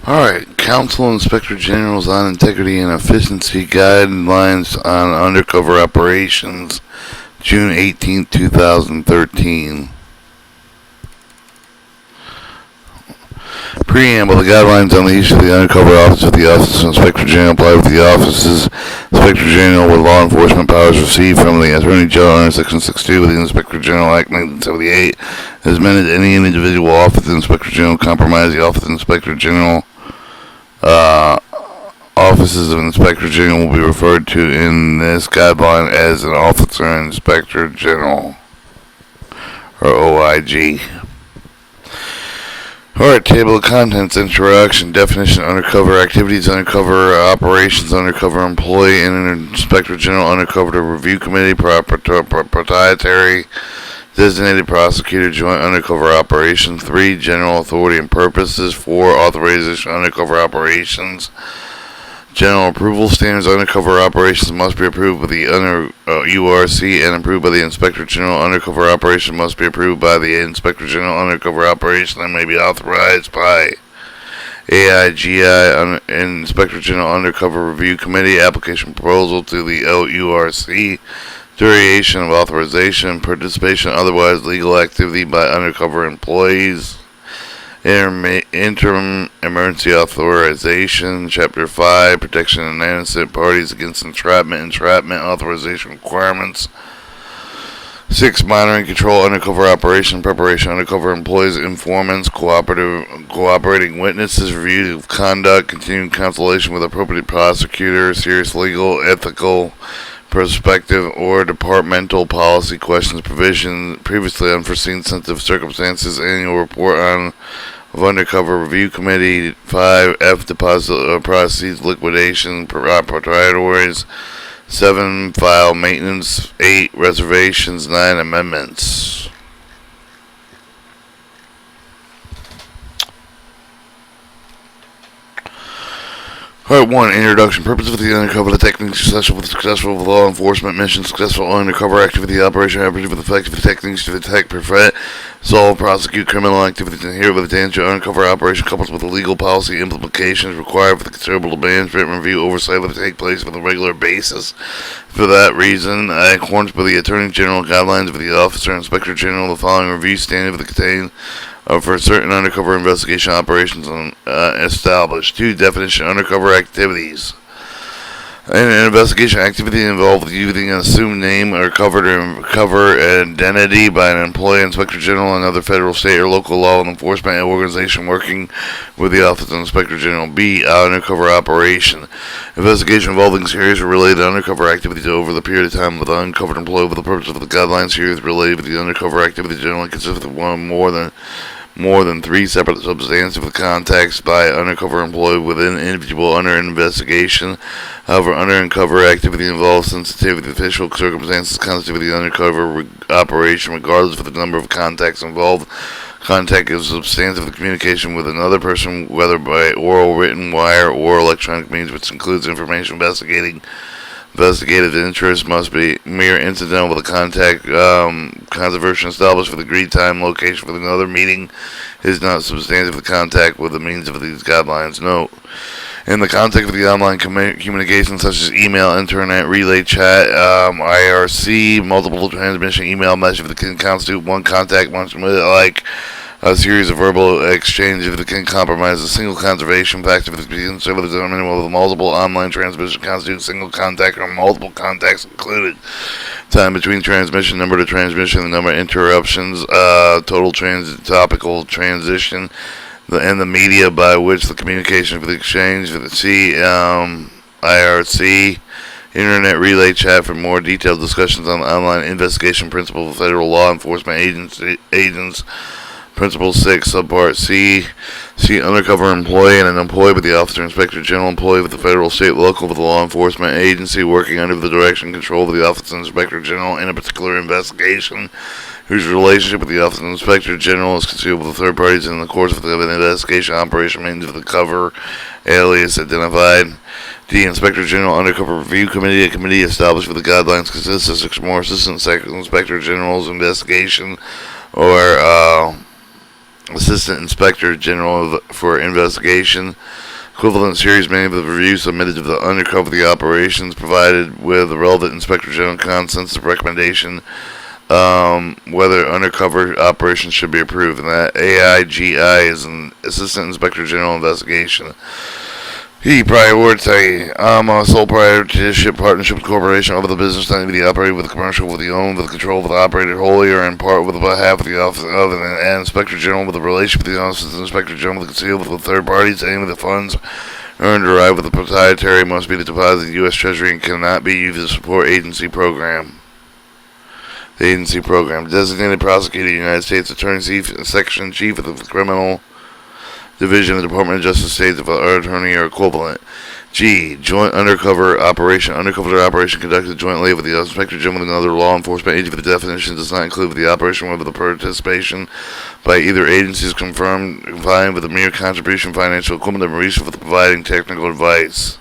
Alright, Council Inspector General's on Integrity and Efficiency Guidelines on Undercover Operations, June 18, 2013. Preamble. The guidelines on the issue of the undercover office of the Office of Inspector General apply with the office's Inspector General with law enforcement powers received from the Attorney General under Section 62 of the Inspector General Act 1978. Has meant that any individual office of the Inspector General compromise the Office of Inspector General. Offices of Inspector General will be referred to in this guideline as an Officer Inspector General, or OIG. Alright, table of contents, introduction, definition, undercover activities, undercover operations, undercover employee, and Inspector General, undercover review committee, proprietary, designated prosecutor, joint undercover operations. 3, general authority and purposes. 4, authorization, undercover operations. General approval standards. Undercover operations must be approved by the URC and approved by the Inspector General. Undercover operation must be approved by the Inspector General. Undercover operation and may be authorized by AIGI, Inspector General Undercover Review Committee. Application proposal to the URC. Duration of authorization. Participation in otherwise legal activity by undercover employees. Interim emergency authorization. Chapter 5, protection of innocent parties against entrapment authorization requirements. 6, monitoring control, undercover operation, preparation, undercover employees, informants, cooperating witnesses, review of conduct, continuing consultation with appropriate prosecutor, serious legal, ethical, prospective, or departmental policy questions, provision, previously unforeseen sensitive circumstances, annual report of undercover review committee. 5, F, deposit proceeds, liquidation, proprietaries. 7, file maintenance. 8, reservations. 9, amendments. Part 1, introduction. Purpose of the undercover, the techniques successful with law enforcement mission, successful undercover activity, operation operative with effective techniques to detect, prevent, solve, prosecute criminal activities, and adhere with the danger undercover operation coupled with the legal policy implications required for the considerable management review oversight that take place on a regular basis. For that reason, in accordance with the Attorney General guidelines of the Officer Inspector General, the following review standard for the contain for certain undercover investigation operations established. 2, definition, undercover activities. An investigation activity involved using an assumed name or cover identity by an employee, Inspector General, another federal, state, or local law enforcement organization working with the Office of Inspector General. B, undercover operation. Investigation involving serious or related undercover activities over the period of time with an uncovered employee with the purpose of the guidelines. Serious related with the undercover activity generally consists of one more than 3 separate substantive contacts by undercover employee with an individual under investigation. However, undercover activity involves sensitivity to official circumstances constitute the undercover operation regardless of the number of contacts involved. Contact is substantive communication with another person, whether by oral, written, wire, or electronic means, which includes information investigative interest must be mere incidental with a contact. Conservation established for the agreed time, location for another meeting is not substantive the contact with the means of these guidelines. Note, in the context of the online communication such as email, internet, relay chat, IRC, multiple transmission, email message that can constitute one contact, much like a series of verbal exchange if it can compromise a single conservation factor if it can be considered determined with multiple online transmission constitutes single contact or multiple contacts included. Time between transmission, number to transmission, the number of interruptions, total topical transition, and the media by which the communication for the exchange for the IRC, internet relay chat for more detailed discussions on the online investigation principle of federal law enforcement agents. Principle 6, Subpart C, undercover employee and an employee with the Officer Inspector General, employee with the federal, state, local, with the law enforcement agency working under the direction and control of the Office of Inspector General in a particular investigation, whose relationship with the Office of Inspector General is concealed with the third parties in the course of an investigation operation means of the cover alias identified. The Inspector General Undercover Review Committee, a committee established for the guidelines, consists of 6 more Assistant Inspector General's investigation or Assistant Inspector General for Investigation. Equivalent series many of the reviews submitted to the Undercover the Operations provided with the relevant Inspector General consensus recommendation whether undercover operations should be approved, and that AIGI is an Assistant Inspector General Investigation. He prioritized a sole proprietorship partnership corporation over the business entity operated with the commercial with the owned with the control of the operator wholly or in part with the behalf of the office of an Inspector General with a relation with the office of the Inspector General with concealed with third parties. Any of the funds earned or derived with the proprietary must be deposited in the U.S. Treasury and cannot be used to support agency program. The agency program. Designated prosecutor, United States Attorney Section Chief of the Criminal Division of the Department of Justice, States of Attorney or equivalent. G. Joint undercover operation. Undercover operation conducted jointly with the Inspector General and another law enforcement agency. The definition does not include the operation with the participation by either agencies combined with a mere contribution, financial equipment, and reason for providing technical advice.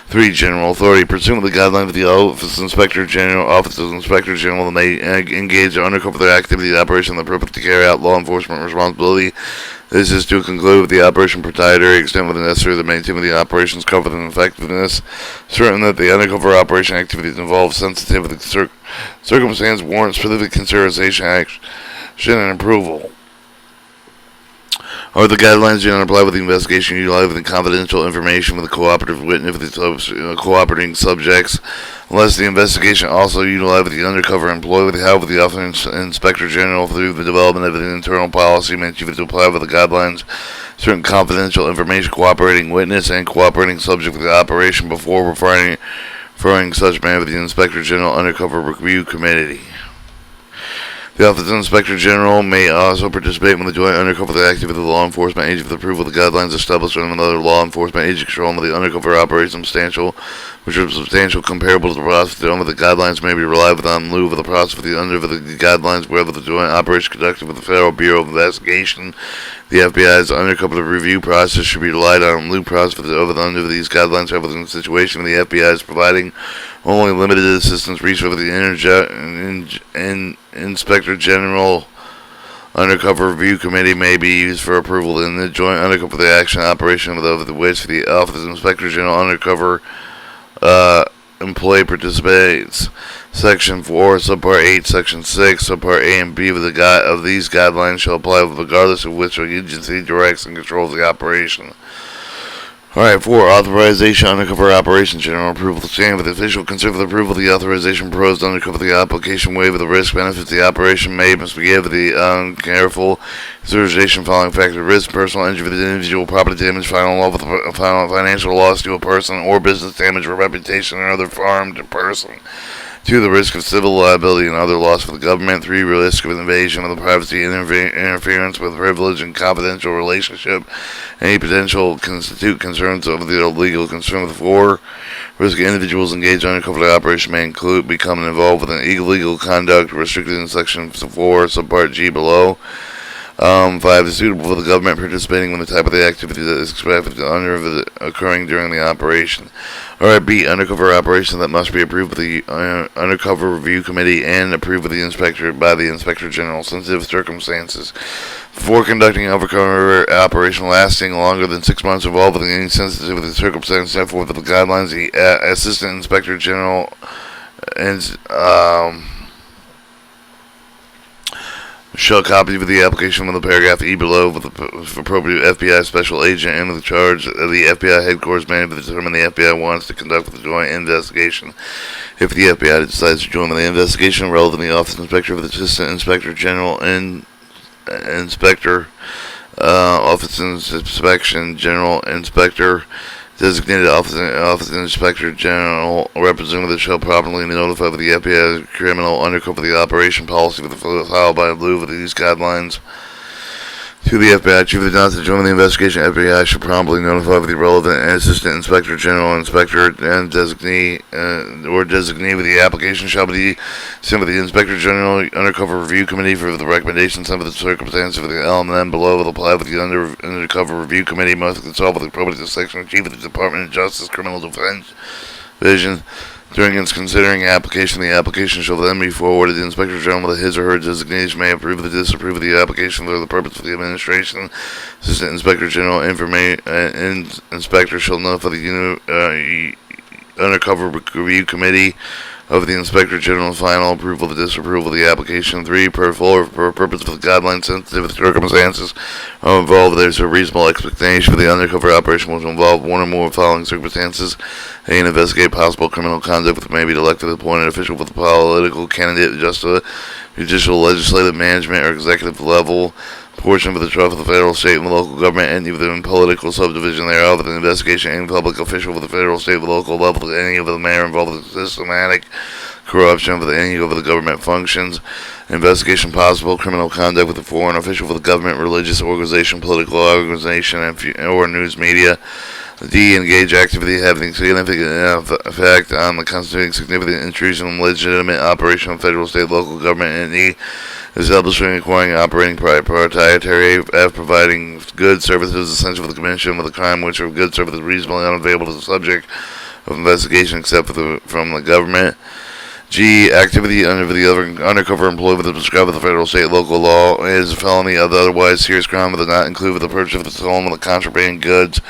3. General authority. Pursuant to the guidelines of the Office of Inspector General may engage in undercover their activity, the operation, and the purpose to carry out law enforcement responsibility. This is to conclude with the operation proprietary extent within necessary to maintain the operations cover and effectiveness, certain that the undercover operation activities involve sensitive circumstance warrant specific consideration, action, and approval. Or the guidelines do not apply with the investigation utilizing confidential information with the cooperative witness with the cooperating subjects, unless the investigation also utilizes the undercover employee with the help of the Office of Inspector General through the development of an internal policy meant to apply with the guidelines certain confidential information, cooperating witness, and cooperating subject of the operation before referring such matter to the Inspector General Undercover Review Committee. The Office of Inspector General may also participate in the joint undercover activity of the law enforcement agency with approval of the guidelines established under another law enforcement agency control of the undercover operation which are substantial comparable to the process of the guidelines may be relied upon in lieu of the process under the guidelines wherever the joint operation conducted with the Federal Bureau of Investigation. The FBI's undercover review process should be relied on in lieu process under these guidelines. However, in the situation where the FBI is providing only limited assistance reached over the Inspector General Undercover Review Committee may be used for approval in the joint undercover the action operation of the which the Office of Inspector General Undercover employee participates. Section 4, Subpart 8, Section 6, Subpart A and B of these guidelines shall apply regardless of which agency directs and controls the operation. Alright, 4. Authorization undercover operation general approval. The stand with the official consider the approval of the authorization proposed undercover the application waiver the risk benefits the operation must be given the careful consideration following factor risk, personal injury to the individual, property damage, financial loss to a person or business damage or reputation or other harm to person. 2. The risk of civil liability and other loss for the government. 3. Risk of invasion of the privacy and interference with privilege and confidential relationship. Any potential constitute concerns of the legal concern. 4. Risk of individuals engaged in undercover operation may include becoming involved with an illegal conduct restricted in Section 4, Subpart G below. 5. Is suitable for the government participating in the type of the activity that is expected to occurring during the operation. Alright, B. Undercover operation that must be approved by the Undercover Review Committee and approved by the Inspector General. Sensitive circumstances. Before conducting an undercover operation lasting longer than 6 months involved in any sensitive circumstances set forth with the guidelines, the Assistant Inspector General shall copy of the application of the paragraph E below with the appropriate FBI special agent and with the charge of the FBI headquarters man to determine the FBI wants to conduct the joint investigation. If the FBI decides to join the investigation, relevant the Office of Inspector of the Assistant Inspector General and Office of Inspection General Inspector designated Office of Inspector General representative shall properly notify of the FBI criminal undercover the operation policy with the file by lieu of these guidelines. To the FBI Chief of the to join the investigation, FBI should promptly notify of the relevant Assistant Inspector General, Inspector, and designee or designee with the application shall be sent to the Inspector General Undercover Review Committee for the recommendations sent with the circumstances of the element below will apply with the Undercover Review Committee must consult with the appropriate section Chief of the Department of Justice Criminal Defense Division. During its considering application, the application shall then be forwarded to the Inspector General with his or her designation may approve or disapprove of the application for the purpose of the administration. Assistant Inspector General Inspector shall notify the Undercover Review Committee of the Inspector General's final approval or disapproval of the application. 3. Per purpose of the guidelines sensitive circumstances involved, there's a reasonable expectation for the undercover operation will involve one or more of the following circumstances. A. Investigate possible criminal conduct with maybe elected appointed official with a political candidate, judicial, legislative, management, or executive level portion of the trust of the federal, state, and the local government, any of the political subdivision thereof, an investigation, any public official with the federal, state, and local level, any of the mayor involved with systematic corruption of any of the government functions, investigation possible criminal conduct with a foreign official with the government, religious organization, political organization, or news media. D. Engage activity having significant effect on the constituting significant intrusion in legitimate operation of federal, state, local government. And E. Establishing, acquiring, operating, proprietary, providing goods, services essential for the commission of the crime, which are goods, services reasonably unavailable to the subject of investigation except from the government. G. Activity under the undercover employee with the prescribed of the federal, state, local law is a felony of the otherwise serious crime but does not include the purchase of the stolen of the contraband goods,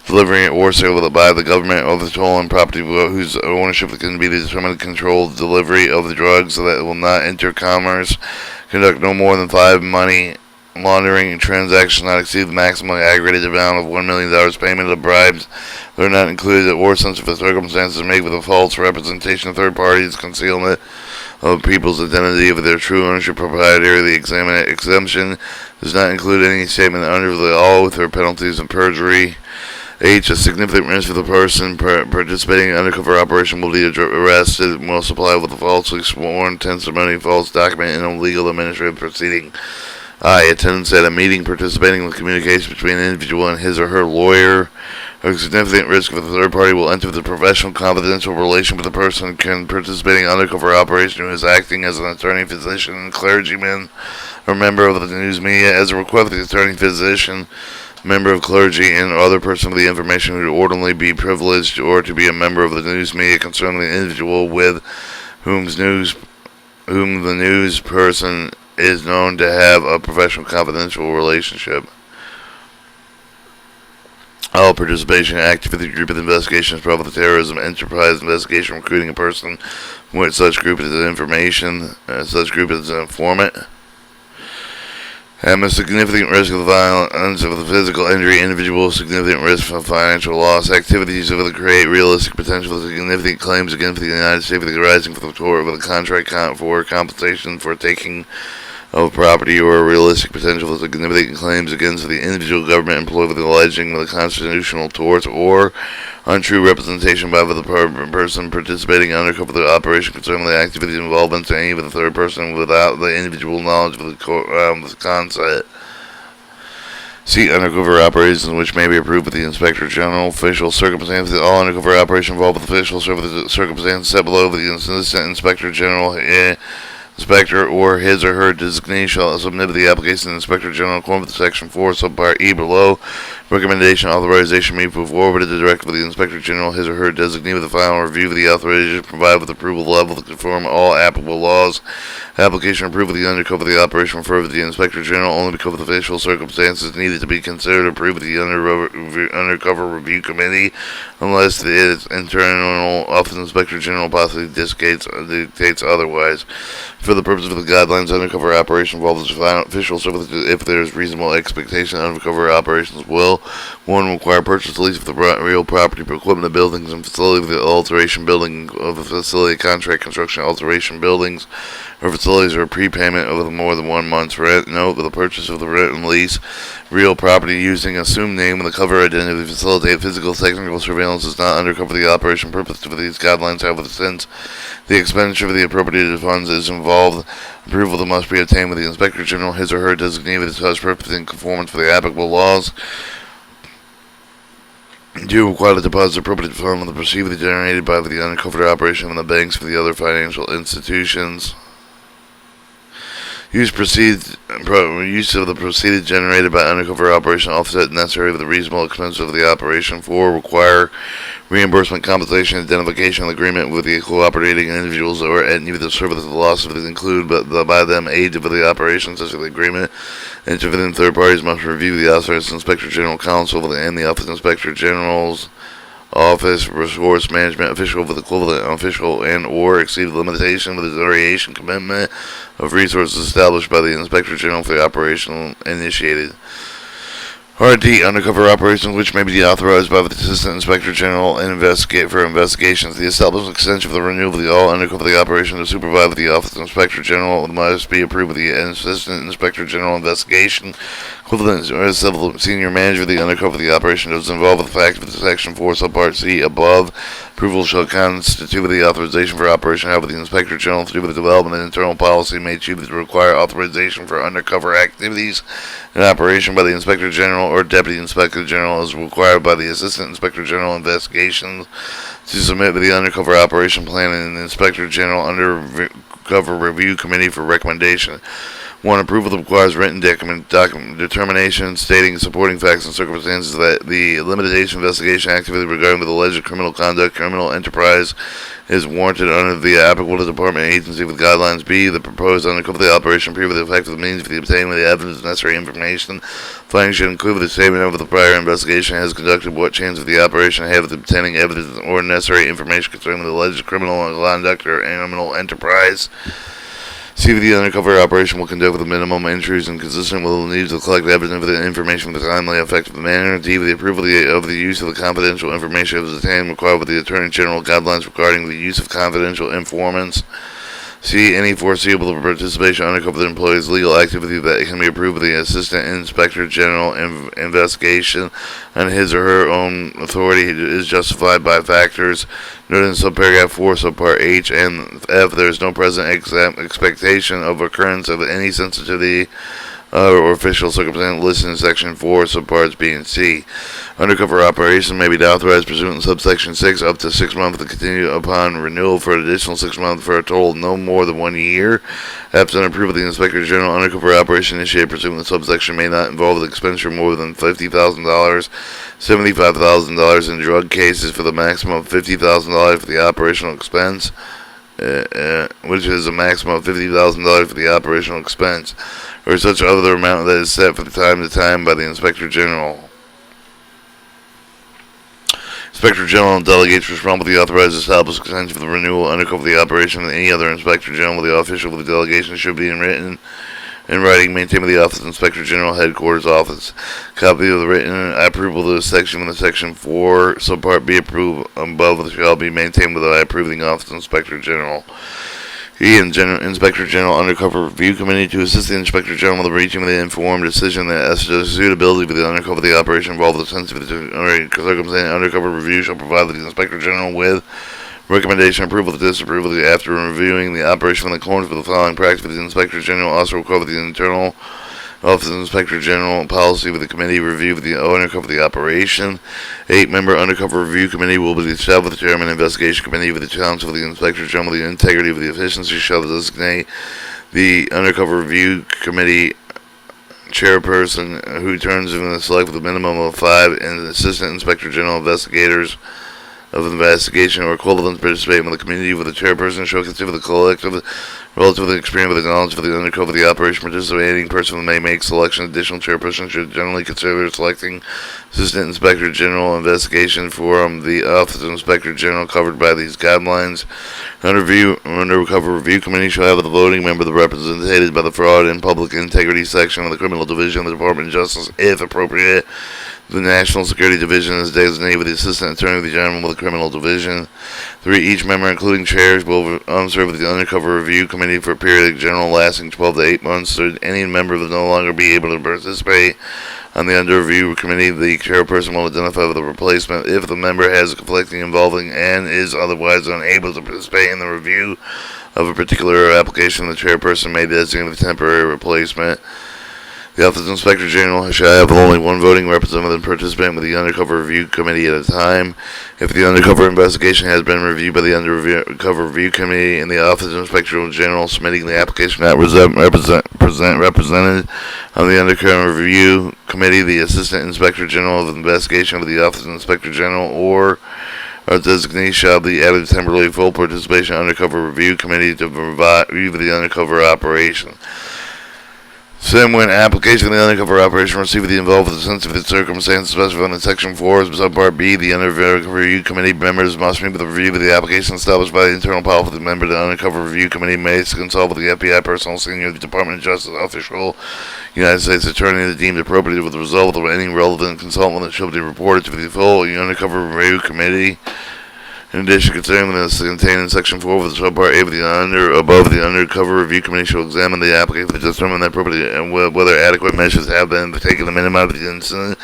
delivering it or sale by the government of the stolen property whose ownership can be determined, controlled delivery of the drugs so that it will not enter commerce, conduct no more than 5 money laundering transactions not exceed the maximum aggregated amount of $1 million, payment of bribes that are not included or sensitive circumstances made with a false representation of third parties, concealment of people's identity of their true ownership, proprietary. The exemption does not include any statement under the oath or penalties of perjury. H. A significant risk for the person participating in an undercover operation will be arrested and will supply with a falsely sworn testimony, false document, in a legal administrative proceeding. I. Attendance at a meeting, participating with communication between an individual and his or her lawyer. A significant risk for the third party will enter the professional confidential relation with the person participating in an undercover operation who is acting as an attorney, physician, clergyman, or member of the news media. As a request of the attorney, physician, member of clergy, and other person with the information who would ordinarily be privileged or to be a member of the news media concerning the individual with whom the news person is known to have a professional confidential relationship. All participation in activity group of investigations, probable terrorism, enterprise investigation, recruiting a person with such group as information, such group as an informant. Have a significant risk of violence of the physical injury, individual significant risk of financial loss, activities that create realistic potential for significant claims against the United States arising from the tort of the contract for compensation for taking of property or a realistic potential for significant claims against the individual government employed with alleging the constitutional torts or untrue representation by the person participating in undercover the operation concerning the activities involvement to any of the third person without the individual knowledge of the consent. C. Undercover operations which may be approved with the Inspector General. Official circumstances. All undercover operations involve with official circumstances set below the Assistant Inspector General. Inspector or his or her designee shall submit the application to the Inspector General according with Section 4, subpart E below. Recommendation authorization may be forwarded directly to the Inspector General, his or her designee, with the final review of the authorization provided with approval level to conform all applicable laws. Application approved with the undercover of the operation referred to the Inspector General only because of the official circumstances needed to be considered approved with the Undercover Review Committee unless its internal Office of Inspector General possibly dictates otherwise. For the purpose of the guidelines, undercover operation involves official service if there is reasonable expectation undercover operations will 1. Require purchase lease of the real property, equipment of buildings and facility of the alteration building of the facility, contract construction alteration buildings or facilities or prepayment of more than 1 month's rent. Note that the purchase of the rent and lease real property using assumed name and the cover identity facilitate physical technical surveillance does not undercover the operation purpose for these guidelines. However, since the expenditure of the appropriated funds is involved, approval that must be obtained with the Inspector General, his or her designee with such purpose in conformance with the applicable laws. Do require to deposit appropriate funds with the procedure generated by the undercover operation from the banks for the other financial institutions. Use of the proceeds generated by undercover operation offset necessary for the reasonable expense of the operation. 4. Require reimbursement, compensation, identification, agreement with the cooperating individuals or any of the service of the loss of it include, but by them aid for the operation, such as the agreement. Intervening third parties must review the authorized Inspector General Counsel and the Office of Inspector General's Office resource management official with equivalent official and or exceed the limitation with the duration commitment of resources established by the Inspector General for the operation initiated. RD undercover operations which may be authorized by the Assistant Inspector General and for investigations. The establishment extension of the renewal of the all undercover the operation to supervise with the Office of Inspector General must be approved with the Assistant Inspector General investigation. Equivalent or civil senior manager of the undercover the operation does involve with the fact of the Section 4 subpart C above. Approval shall constitute the authorization for operation. However, the Inspector General, through the development of internal policy, may choose to require authorization for undercover activities in operation by the Inspector General or Deputy Inspector General as required by the Assistant Inspector General investigations to submit to the undercover operation plan and the Inspector General Undercover Review Committee for recommendation. 1. Approval requires written determination stating supporting facts and circumstances that the limitation investigation activity regarding the alleged criminal conduct, criminal enterprise is warranted under the applicable department agency with guidelines. B. The proposed undercover the operation prove the effective means for the obtaining of the evidence necessary information. Findings should include the statement of the prior investigation has conducted what change of the operation have with obtaining evidence or necessary information concerning the alleged criminal conduct or criminal enterprise. See if the undercover operation will conduct with a minimum intrusion consistent with the needs to collect evidence and information with a timely, effective manner. D. The approval of the use of the confidential information is obtained required with the Attorney General guidelines regarding the use of confidential informants. C. Any foreseeable participation undercover the employee's legal activity that can be approved with the Assistant Inspector General investigation on his or her own authority is justified by factors noted in subparagraph 4, subpart H and F. There is no present expectation of occurrence of any sensitivity or official circumstance listed in section 4, subparts B and C. Undercover operation may be authorized pursuant to subsection 6 up to 6 months to continue upon renewal for an additional 6 months for a total of no more than 1 year. After approval of the Inspector General, undercover operation initiated pursuant to subsection may not involve the expenditure of more than $50,000, $75,000 in drug cases for the maximum of $50,000 for the operational expense, which is a maximum of $50,000 for the operational expense, or such other amount that is set from time to time by the Inspector General. Inspector General delegates responsible for the authorized established extension for the renewal undercover the operation and any other Inspector General with the official of the delegation should be in writing maintained by the Office of Inspector General Headquarters Office. Copy of the written approval of this section in the section 4 subpart B approved above shall be maintained by the approving Office of Inspector General. E. Inspector General Undercover Review Committee to assist the Inspector General with reaching the informed decision that as to the suitability for the undercover the operation involved the sensitive circumstance undercover review shall provide the Inspector General with recommendation, approval, disapproval after reviewing the operation in accordance with the following practice. The Inspector General also require the internal Office of Inspector General policy with the committee review of the undercover the operation. 8-member undercover review committee will be established with the chairman investigation committee with the counsel of the Inspector General. The integrity of the efficiency shall designate the undercover review committee chairperson who turns in the select with a minimum of 5 and assistant Inspector General investigators of investigation or equivalents participating in the community with the chairperson shall consider the collective relative experience with the knowledge of the undercover the operation participating person may make selection. Additional chairperson should generally consider selecting assistant inspector general investigation from the Office of Inspector General covered by these guidelines. Undercover review committee shall have the voting member the represented by the fraud and public integrity section of the criminal division of the Department of Justice if appropriate. The National Security Division is designated with the Assistant Attorney General with the Criminal Division. 3. Each member, including chairs, will serve with the Undercover Review Committee for a period general lasting 12 to 8 months. So any member will no longer be able to participate on the Under Review Committee. The chairperson will identify with the replacement if the member has a conflicting involving and is otherwise unable to participate in the review of a particular application. The chairperson may designate a temporary replacement. The The Office of Inspector General shall have only one voting representative participating with the Undercover Review Committee at a time. If the undercover investigation has been reviewed by the Undercover Review Committee and the Office of Inspector General submitting the application not represented on the Undercover Review Committee, the Assistant Inspector General of Investigation of the Office of Inspector General or a designee shall be added temporarily full participation Undercover Review Committee to review the undercover operation. Same when application of the undercover operation received the involved with the sensitive circumstances specified in Section 4 subpart B, the undercover review committee members must meet with a review of the application established by the internal policy of the member of the undercover review committee may consult with the FBI personnel senior Department of Justice official, United States Attorney that deemed appropriate with the result of any relevant consultant that shall be reported to the full undercover review committee. In addition, considering this contained in Section 4 of the subpart A of the above, the Undercover Review Committee shall examine the application to determine the appropriate and whether adequate measures have been taken to minimize the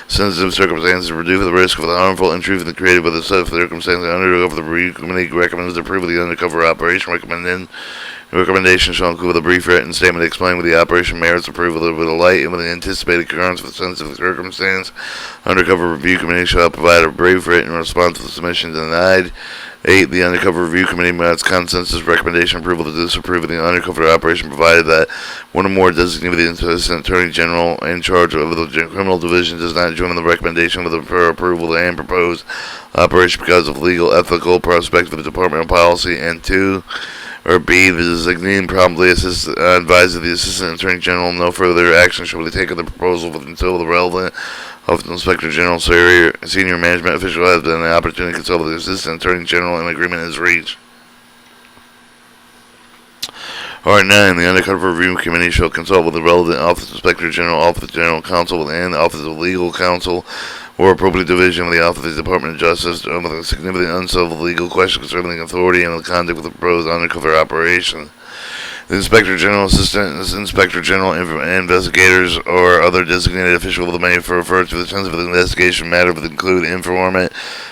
sensitive circumstances to reduce the risk of the harmful intrusion created by the set of circumstances. The Undercover Review Committee recommends approval of the undercover operation. Recommendation shall include a brief written statement explaining with the operation merits approval with a light and with the anticipated occurrence of the sensitive circumstance. Undercover Review Committee shall provide a brief written response to the submission denied. 8. The Undercover Review Committee makes consensus recommendation approval to disapprove of the undercover operation provided that one or more designated Assistant Attorney General in charge of the Criminal Division does not join in the recommendation with the approval and proposed operation because of legal, ethical, prospective of departmental policy. And 2. Or B, the designee promptly advises the Assistant Attorney General no further action shall be taken on the proposal until the relevant Office of Inspector General senior management official has been an opportunity to consult with the Assistant Attorney General and agreement is reached. Alright, 9. The Undercover Review Committee shall consult with the relevant Office of Inspector General, Office of General Counsel, and the Office of Legal Counsel, or appropriate division of the Office of the Department of Justice with a significant unsolved legal question concerning the authority and the conduct of the proposed undercover operation. The Inspector General, Assistant Inspector General, investigators, or other designated official may refer to the sensitive investigation matter would include informant,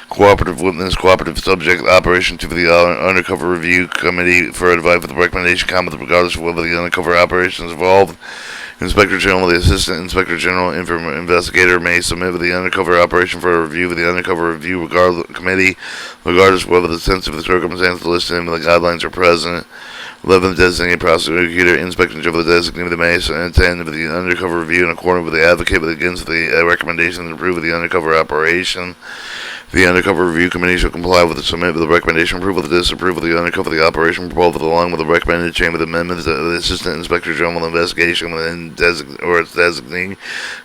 cooperative witness, cooperative subject, operation to the Undercover Review Committee for advice with recommendation comment regardless of whether the undercover operation is involved. Inspector General, the Assistant Inspector General, investigator may submit with the undercover operation for a review with the Undercover Review Committee, regardless of whether the sensitive circumstances listed in the guidelines are present. 11. Designated prosecutor, inspector of the designated may attend with the undercover review in accordance with the advocate but against the recommendation to approve of the undercover operation. The Undercover Review Committee shall comply with the submit with the recommendation approval to disapprove of the undercover the operation proposal along with the recommended chamber amendments of the Assistant Inspector General investigation within or its designee.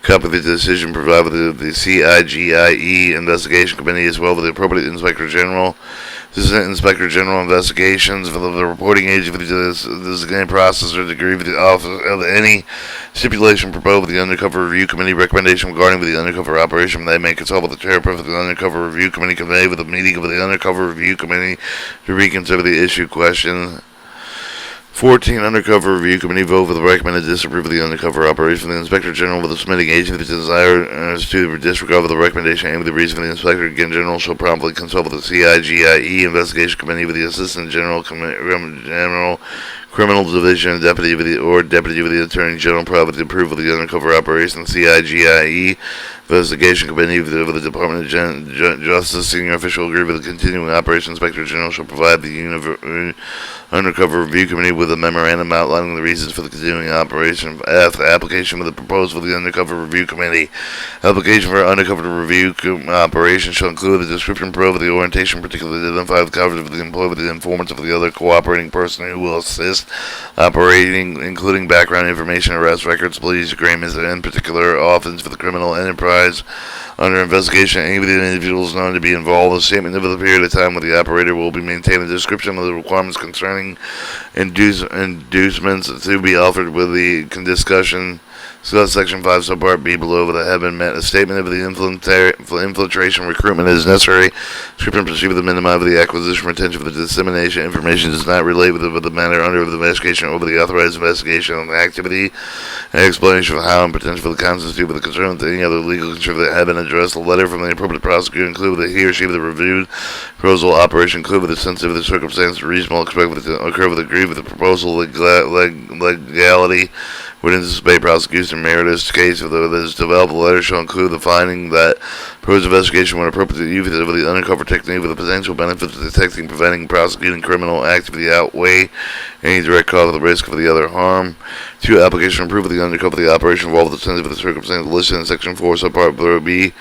Copy of the decision provided with the CIGIE investigation committee as well as the appropriate Inspector General. Assistant Inspector General investigations for the reporting agency for the designated process or degree of the office of any stipulation proposed with the Undercover Review Committee recommendation regarding the undercover operation. They may consult with the chairperson of the Undercover Review Committee convey with a meeting of the Undercover Review Committee to reconsider the issue question. 14. Undercover Review Committee vote for the recommended disapprove of the undercover operation. The Inspector General with the submitting agency that desires to disregard the recommendation and with the reason for the Inspector General shall promptly consult with the CIGIE investigation committee with the Assistant General Criminal Division Deputy of the Attorney General private to approve of the undercover operation. CIGIE Investigation Committee of the Department of Justice senior official agree with the continuing operation. Inspector General shall provide the Undercover Review Committee with a memorandum outlining the reasons for the continuing operation. F. The application of the proposal for the Undercover Review Committee. Application for Undercover Review operation shall include the description of the orientation, particularly identify the coverage of the employee with the informants of the other cooperating person who will assist operating, including background information, arrest records, police agreements, and in particular offense for the criminal enterprise under investigation. Any of the individuals known to be involved, a statement of the period of time when the operator will be maintained, a description of the requirements concerning inducements to be offered with the discussion. Section 5, subpart B below that have been met. A statement of the infiltration recruitment is necessary. Description proceed with the minimum of the acquisition, retention of the dissemination. Information does not relate with the matter under the investigation over the authorized investigation on the activity. An explanation of how and potential for the constitute with the concern with any other legal concern that have been addressed. A letter from the appropriate prosecutor include that he or she with the reviewed proposal operation include with the sensitive of the circumstance reasonable expect to occur with agree with the proposal legality would anticipate prosecution in Meredith's case if there is developed. The letter shall include the finding that proposed investigation when appropriate use of the undercover technique with the potential benefits of detecting, preventing, prosecuting criminal activity outweigh any direct cause of the risk of the other harm. 2. Application approval of the undercover the operation involved the sensitive of the circumstances listed in Section 4, Subpart B.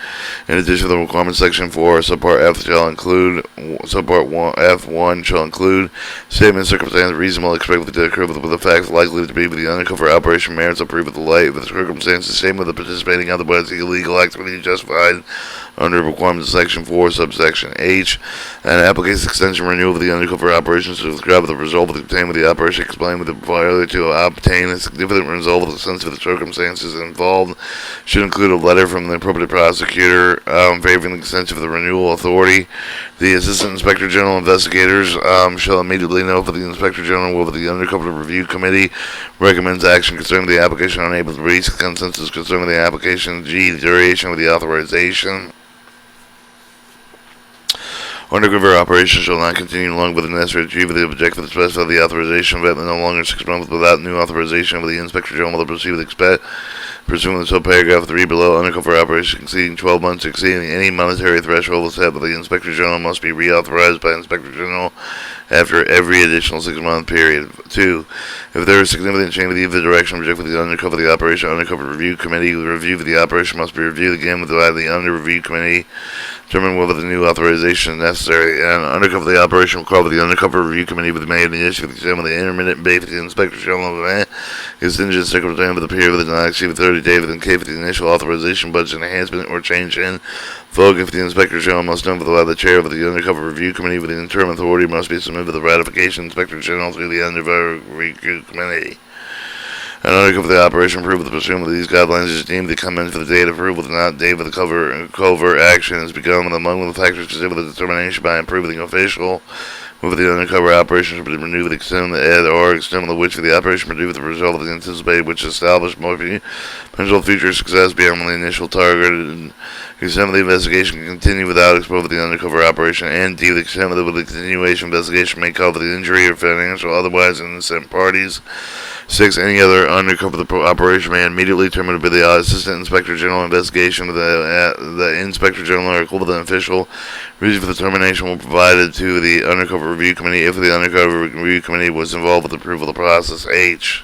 In addition to the requirements, Section 4, Subpart F shall include, Subpart F1 shall include statements, circumstances reasonably expected to occur with the facts likely to be with the undercover operation merits approved with the light with the circumstances, same with the participating otherwise illegal activity justified under requirements of Section 4, Subsection H. An application extension renewal of the undercover operations to describe the result of the obtained with the operation explained with the failure to obtain a significant result of the sensitive circumstances involved should include a letter from the appropriate prosecutor favoring the extension of the renewal authority. The Assistant Inspector General investigators shall immediately notify the Inspector General whether the Undercover Review Committee recommends action concerning the application unable to reach consensus concerning the application. G. The duration of the authorization. Undercover operations shall not continue long with the necessary to achieve the objective specified the authorization of it no longer 6 months without new authorization of the Inspector General will proceed with expect pursuant to subparagraph 3 below. Undercover operations exceeding 12 months exceeding any monetary threshold set by the Inspector General must be reauthorized by Inspector General after every additional 6-month period. 2. If there is significant change with either direction objective the undercover the operation undercover review committee the review of the operation must be reviewed again with the under review committee determine whether the new authorization is necessary, and undercover the operation will call for the undercover review committee with the made the issue with the exam of the intermittent base the Inspector General of contingent circumstance for the period with the not exceed 30 days within case of the initial authorization budget enhancement or change in focus. If the Inspector General must notify the chair of the undercover review committee with the interim authority must be submitted for the ratification Inspector General through the undercover review committee. An undercover the operation approved with the pursuant of these guidelines is deemed to come in for the date of approval, not date of the covert action has begun among the factors specific to the determination by approving official with the undercover operation should be renewed with the extent of the ed or extent of the which the operation produced with the result of the anticipated which established more potential future success beyond the initial target and extent of the investigation can continue without exposure to the undercover operation, and D. The extent of the continuation investigation may cover the injury or financial otherwise innocent parties. 6. Any other undercover operation may immediately terminate by the Assistant Inspector General investigation with the Inspector General or equivalent official. Reason for the termination will be provided to the Undercover Review Committee if the Undercover Review Committee was involved with the approval of the process. H.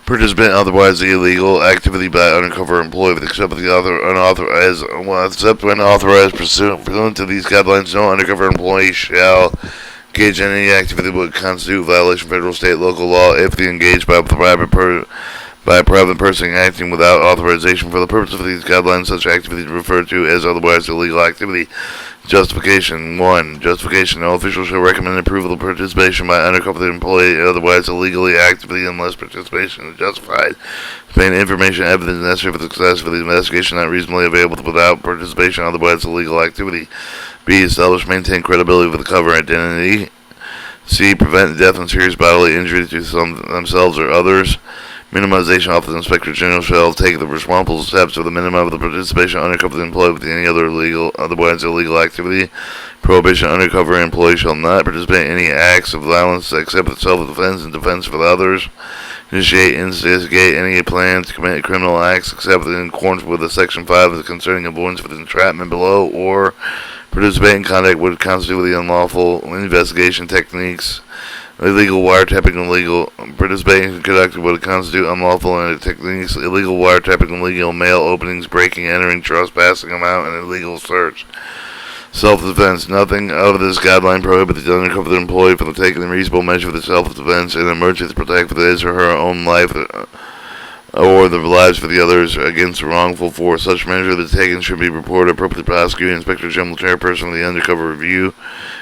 Participant otherwise illegal activity by undercover employee with except the unauthorized except when authorized pursuant to these guidelines, no undercover employee shall engage in any activity that would constitute violation of federal, state, local law if the engaged by a private person acting without authorization for the purpose of these guidelines. Such activity is referred to as otherwise illegal activity. Justification. 1. Justification. No official shall recommend approval of participation by undercover employee otherwise illegally activity unless participation is justified. Obtain information evidence necessary for the success of the investigation not reasonably available without participation otherwise illegal activity. B. Establish maintain credibility with the cover identity. C. Prevent death and serious bodily injury to themselves or others. Minimization office Inspector General shall take the responsible steps for the minimum of the participation of undercover employee with any other otherwise illegal activity. Prohibition undercover employee shall not participate in any acts of violence except self-defense and defense for others. Initiate, instigate any plan to commit criminal acts except in accordance with the Section 5 concerning avoidance of entrapment below, or participate in conduct would constitute the unlawful investigation techniques. Illegal wiretapping and illegal participating in conduct would constitute unlawful techniques. Illegal wiretapping and illegal mail openings, breaking, entering, trespassing amount, and illegal search. Self-defense. Nothing of this guideline prohibits the undercover employee from taking a reasonable measure for the self-defense and emergency to protect for his or her own life or the lives for the others against wrongful force. Such measure that taken should be reported appropriately prosecuted Inspector General Chairperson of the Undercover Review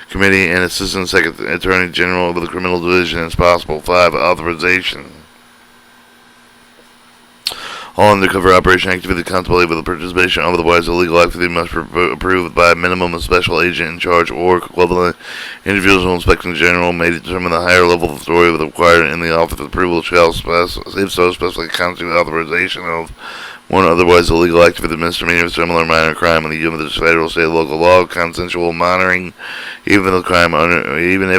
Committee and Assistant Secretary Attorney General of the Criminal Division as possible. 5. Authorization. All undercover operation activity contemplated with the participation of otherwise illegal activity must be approved by a minimum of special agent in charge or equivalent. Individual Inspector General may determine the higher level of authority required in the office of approval shall, if so, specifically constitute authorization of 1. Otherwise illegal activity, misdemeanor, similar minor crime in the unit of federal, state, local law, consensual monitoring, even if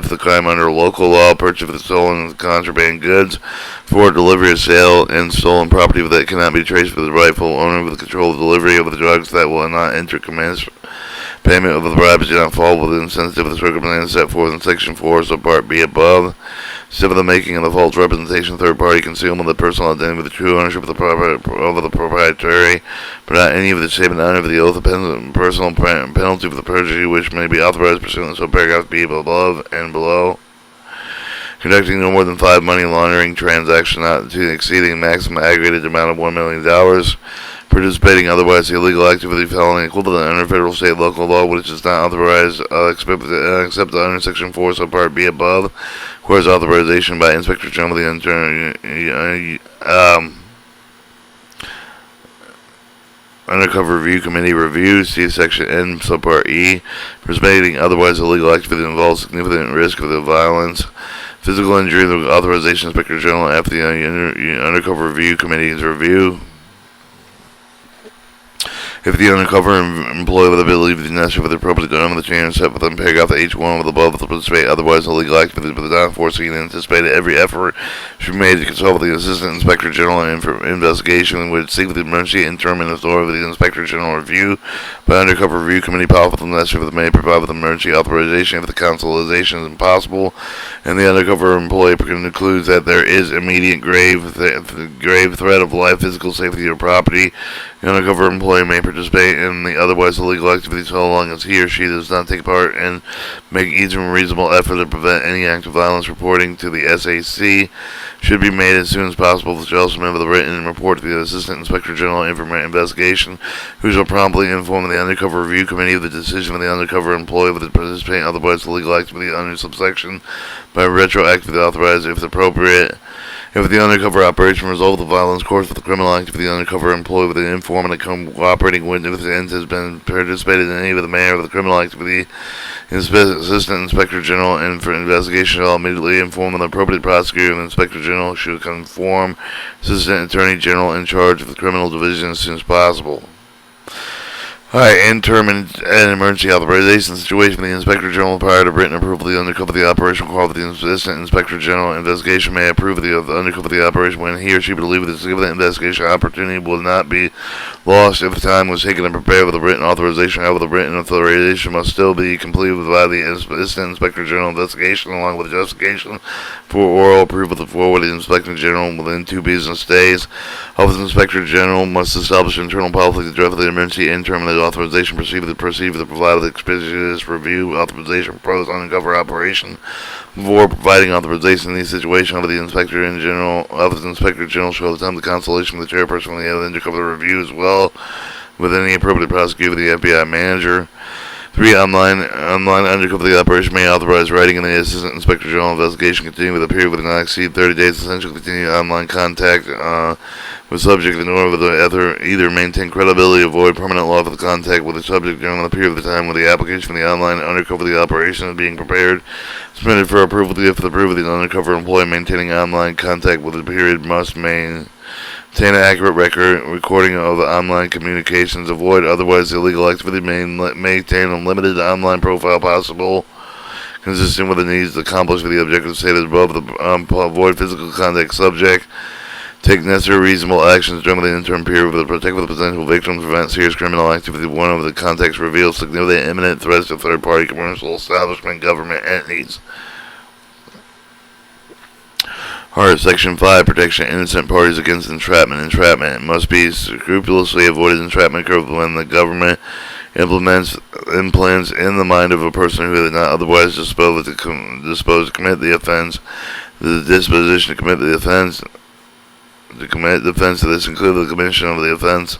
the crime under local law, purchase of stolen contraband goods, for delivery or sale and stolen property that cannot be traced to the rightful owner with the control of delivery of the drugs that will not enter commence payment of the bribes do not fall within sensitive of the circumstances set forth in Section 4, subpart B above. 7. The making of the false representation of third-party concealment of the personal identity with the true ownership of the proprietary, but not any of the statement under the oath of personal penalty for the perjury which may be authorized pursuant to paragraph B above and below. Conducting no more than 5 money laundering transactions not to exceeding maximum aggregated amount of $1 million. Participating otherwise the illegal activity felony equivalent under federal, state, local law, which is not authorized except under Section 4, subpart B above, requires authorization by Inspector General of the Undercover Review Committee review. See Section N, subpart E. Participating otherwise illegal activity involves significant risk of the violence, physical injury. The authorization Inspector General after the Undercover Review Committee's review. If the undercover employee with ability to be necessary for the appropriate done with the change set within paragraph H1 of the above to participate otherwise illegal activity but not foreseen and anticipated, every effort should be made to consult with the Assistant Inspector General investigation which seek the emergency interim and authority of the Inspector General review by Undercover Review Committee powerful and necessary for the may provide with emergency authorization if the consultation is impossible and the undercover employee concludes that there is immediate grave threat of life, physical safety, or property. The undercover employee may participate in the otherwise illegal activity so long as he or she does not take part and make each reasonable effort to prevent any act of violence. Reporting to the SAC should be made as soon as possible. The shall submit the written report to the Assistant Inspector General investigation, who shall promptly inform the Undercover Review Committee of the decision of the undercover employee with the participating otherwise illegal activity under subsection by retroactively authorized if appropriate. If the undercover operation results in the violence course with the criminal activity, the undercover employee with an informant and cooperating witness has been participated in any of the manner of the criminal activity, the Assistant Inspector General for investigation shall immediately inform the appropriate prosecutor and the Inspector General should inform Assistant Attorney General in charge of the criminal division as soon as possible. Alright, interim and emergency authorization situation. The Inspector General, prior to written approval of the undercover of the operation, called for the Assistant Inspector General investigation may approve of the undercover of the operation when he or she believes that the investigation opportunity will not be lost if the time was taken to prepare with the written authorization. However, the written authorization must still be completed by the Assistant Inspector General investigation along with justification for oral approval to forward the Inspector General within 2 business days. Office of Inspector General must establish internal policy to draft the emergency interim and authorization proceed with the provided expeditious review authorization proposed undercover operation before providing authorization in these situations. Of the Inspector General shall attempt the consultation with the chairperson of the undercover review as well with any appropriate prosecutor, the FBI manager. 3. Online undercover the operation may authorize writing in the Assistant Inspector General investigation continue with a period with not exceed 30 days. Essentially, continue online contact with subject in order to either maintain credibility, avoid permanent loss of contact with the subject during the period of the time when the application for the online undercover the operation is being prepared. Submitted for approval if the approval of the undercover employee maintaining online contact with the period must maintain an accurate recording of the online communications. Avoid otherwise illegal activity. Maintain a limited online profile possible, consistent with the needs to accomplish the objectives stated above. Avoid physical contact subject. Take necessary reasonable actions during the interim period to protect the potential victims, prevent serious criminal activity. One of the contacts reveals significant imminent threats to third-party commercial establishment, government entities. Section 5, protection of innocent parties against entrapment. Entrapment must be scrupulously avoided. Entrapment occurs when the government implants in the mind of a person who is not otherwise disposed to commit the offense. The disposition to commit the offense. To commit the offense of this includes the commission of the offense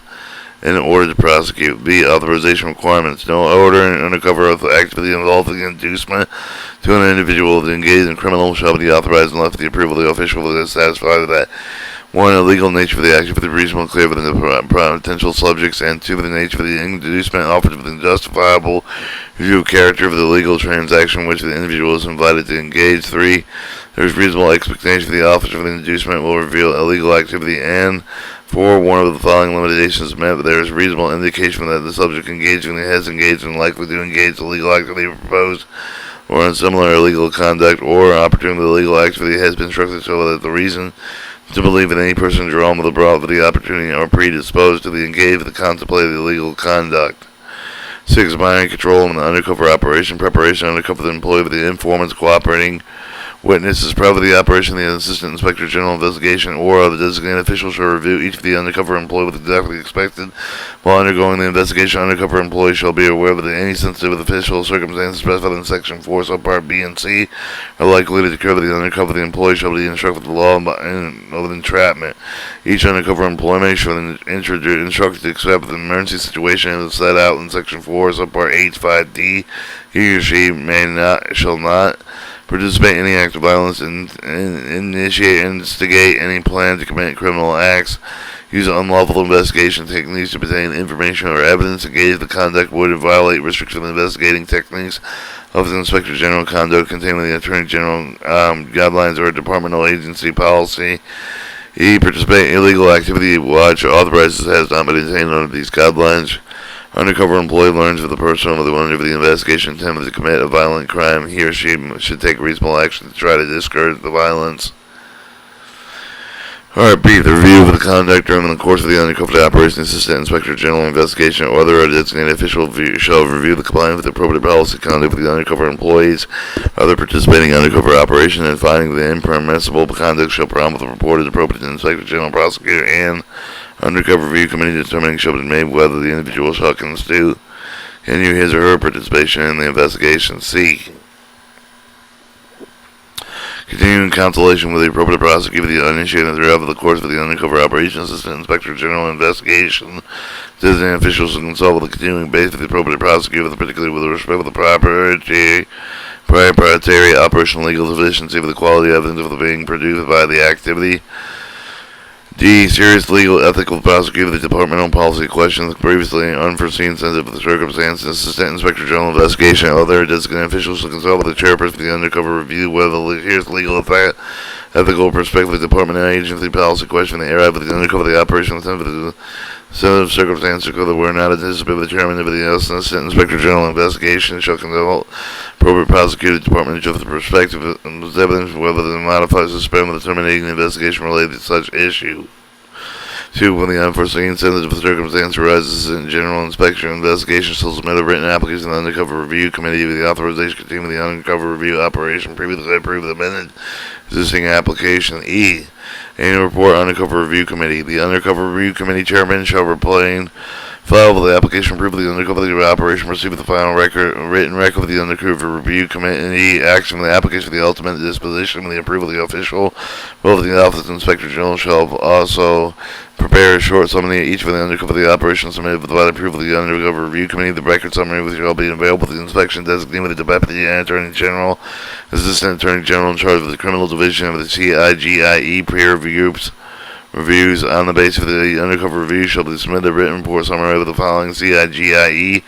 in order to prosecute. B. Authorization requirements. No order and undercover activity involving inducement to an individual to engage in criminal shall be authorized unless the approval of the official is satisfied that 1. The legal nature of the activity reasonable and clear within the potential subjects, and 2. The nature of the inducement offered within justifiable review of character of the legal transaction in which the individual is invited to engage. 3. There is reasonable expectation that the officer of the inducement will reveal illegal activity, and 4. One of the following limitations is met, but there is reasonable indication that the subject engaging has engaged and likely to engage the legal activity proposed or in similar illegal conduct or opportunity the legal activity has been instructed so that the reason to believe that any person drawn with the opportunity or predisposed to the engage the contemplated illegal conduct. 6. Mind control in the undercover operation, preparation undercover the employee with the informants, cooperating witnesses, probably the operation of the Assistant Inspector General investigation or other designated officials shall review each of the undercover employee with exactly expected. While undergoing the investigation, undercover employee shall be aware that any sensitive official circumstances specified in Section 4, subpart B and C are likely to occur with the undercover. The employee shall be instructed with the law of entrapment. Each undercover employee shall be instructed to accept the emergency situation as set out in Section 4, subpart H, 5D. He or she shall not participate in any act of violence, initiate and instigate any plan to commit criminal acts, use unlawful investigation techniques to obtain information or evidence, engage the conduct would violate restrictive investigating techniques of the Inspector General conduct contained in the Attorney General guidelines or departmental agency policy. Participate in illegal activity which authorizes has not been attained under these guidelines. Undercover employee learns of the person under the investigation intended to commit a violent crime. He or she should take reasonable action to try to discourage the violence. Alright, B. The review of the conduct during the course of the undercover operation. Assistant Inspector General investigation or other designated official shall review the compliance with the appropriate policy conduct with the undercover employees, other participating undercover operation, and finding the impermissible conduct shall prompt the reported appropriate to the Inspector General, prosecutor, and undercover review committee. Determining shall be made whether the individual shall continue his or her participation in the investigation. C. Continuing consultation with the appropriate prosecutor, the initiated throughout the course of the undercover operation. Assistant Inspector General investigation, designated officials to consult with the continuing base of the appropriate prosecutor, particularly with respect to the proprietary operational legal sufficiency of the quality evidence of the being produced by the activity. D. Serious legal, ethical prosecutor of the departmental policy questions, previously unforeseen sensitive circumstances. Assistant Inspector General investigation, other designated officials to consult with the chairperson of the undercover review whether the serious legal, ethical perspective of the department and agency policy question the area of the undercover the operation of the sensitive circumstances that were not anticipated by the chairman of the Assistant Inspector General investigation shall consult appropriate prosecutor department of the perspective of evidence whether the modified suspend with terminating the investigation related to such issue. 2. When the unforeseen sensitive circumstance arises in general inspection investigation shall submit a written application to the undercover review committee with the authorization contained with the undercover review operation previously approved the amended existing application. E. Annual report undercover review committee. The undercover review committee chairman shall file with the application approved of the undercover operation, proceed with the final written record of the undercover review committee action of the application for the ultimate disposition with the approval of the official. Both of the Office of Inspector General shall also prepare a short summary of each of the undercover the operation submitted with the approval of the undercover review committee. The record summary which shall be available for the inspection designated with the Deputy Attorney General, Assistant Attorney General in charge of the criminal division of the CIGIE peer reviews on the basis of the undercover review shall be submitted a written report summary with the following: CIGIE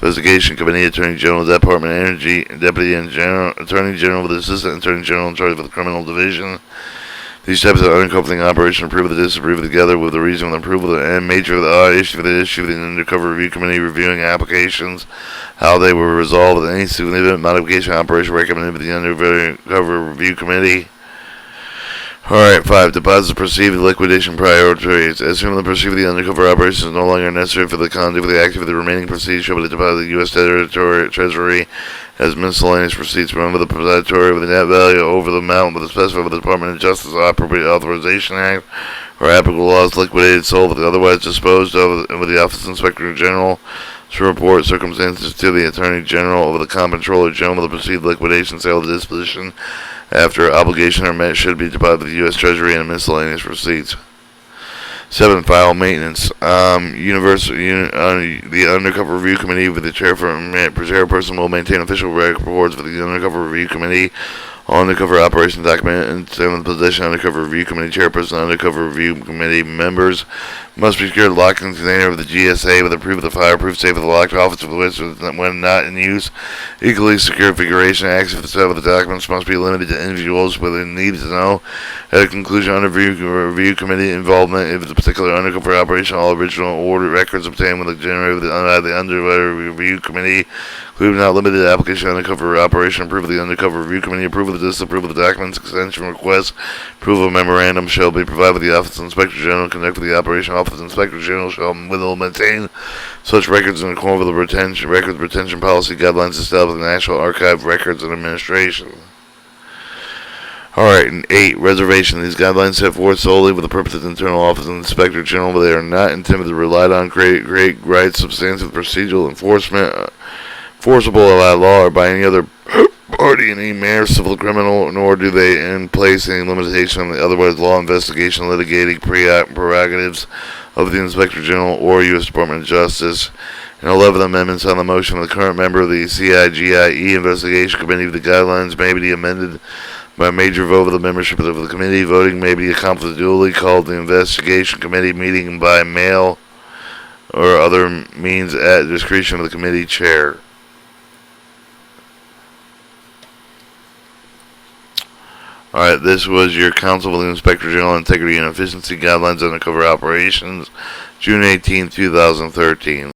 Investigation Committee, Attorney General, Department of Energy, Deputy Attorney General with the Assistant Attorney General in charge of the criminal division. These types of uncoupling operation approve or disapprove together with the reason of approval and major of the issue of the undercover review committee reviewing applications, how they were resolved with any significant modification operation recommended by the undercover review committee. Alright, 5. Deposits perceived liquidation priorities. Assume the perceived the undercover operation is no longer necessary for the conduct of the activity, the remaining proceeds shall be deposited to the U.S. Treasury as miscellaneous receipts. Remember the depository with the net value over the amount with the specified with the Department of Justice Appropriate Authorization Act or applicable laws liquidated, sold, or otherwise disposed of with the Office of Inspector General to report circumstances to the Attorney General or the Comptroller General of the perceived liquidation, sale, or disposition after obligation are met should be deposited to the U.S. Treasury and miscellaneous receipts. 7. File maintenance. The Undercover Review Committee with the chairperson will maintain official reports for the Undercover Review Committee. Undercover Operations document and 7th position Undercover Review Committee Chairperson, Undercover Review Committee members must be secured locked in container of the GSA with approval of the fireproof safe of the locked office of which when not in use. Equally secure configuration access to the documents must be limited to individuals with a need to know. At a conclusion under review committee involvement, if the particular undercover operation, all original order records obtained with the generated the undercover review committee, including not limited to application undercover operation, approval of the undercover review committee, approval of the disapproval of the documents, extension request, approval of memorandum shall be provided with the Office of Inspector General, conduct with the operation. Office of Inspector General shall will maintain such records in accordance with the records retention policy guidelines established in the National Archive Records and Administration. Alright, and 8. Reservation. These guidelines set forth solely with the purpose of the Internal Office of the Inspector General, but they are not intended to be relied on create rights, substantive procedural enforcement, enforceable by law or by any other party in any manner, civil or criminal, nor do they in place any limitation on the otherwise law investigation litigating prerogatives of the Inspector General or U.S. Department of Justice. And 11 amendments on the motion of the current member of the CIGIE Investigation Committee. The guidelines may be amended by a major vote of the membership of the committee. Voting may be accomplished duly called the Investigation Committee meeting by mail or other means at discretion of the committee chair. Alright, this was your Council of the Inspector General Integrity and Efficiency Guidelines Undercover Operations, June 18, 2013.